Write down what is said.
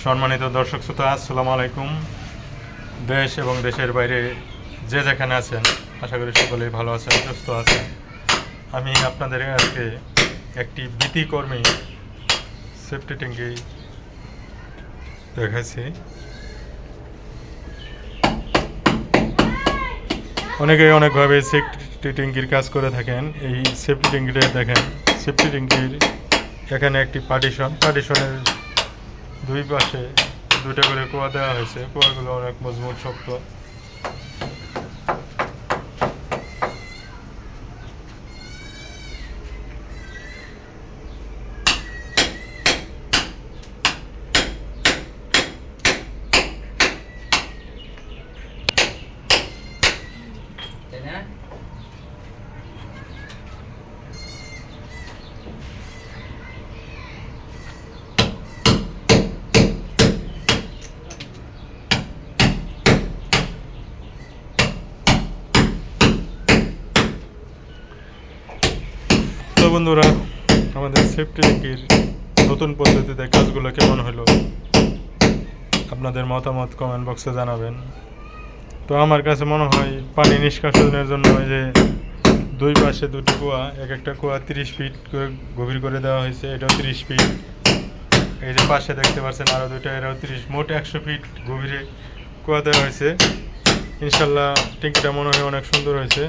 সম্মানিত দর্শক শ্রোতা, আসসালামু আলাইকুম। দেশ এবং দেশের বাইরে যে যেখানে আছেন, আশা করি সকলেই ভালো আছেন, সুস্থ আছেন। আমি আপনাদের আজকে একটি বিতিকর্মী সেফটি ট্যাঙ্কি দেখাচ্ছি। অনেকেই অনেকভাবে সেফটি ট্যাঙ্কির কাজ করে থাকেন। এই সেফটি ট্যাঙ্কিটা দেখেন, সেফটি ট্যাঙ্কির এখানে একটি পার্টিশনের দুই পাশে দুইটা করে কুয়া দেওয়া হয়েছে। কুয়াগুলো অনেক মজবুত, শক্ত। তো বন্ধুরা, আমাদের সেফটি ট্যাঙ্কির নতুন পদ্ধতিতে কাজগুলো কেমন হলো আপনাদের মতামত কমেন্ট বক্সে জানাবেন। তো আমার কাছে মনে হয় পানি নিষ্কাশনের জন্য ওই যে দুই পাশে দুটো কুয়া, এক একটা কুয়া 30 ফিট করে গভীর করে দেওয়া হয়েছে। এটাও 30 ফিট। এই যে পাশে দেখতে পাচ্ছেন আরও দুইটা, এরাও 30, মোট 100 ফিট গভীরে কুয়া দেওয়া হয়েছে। ইনশাল্লাহ ট্যাঙ্কিটা মনে হয় অনেক সুন্দর হয়েছে।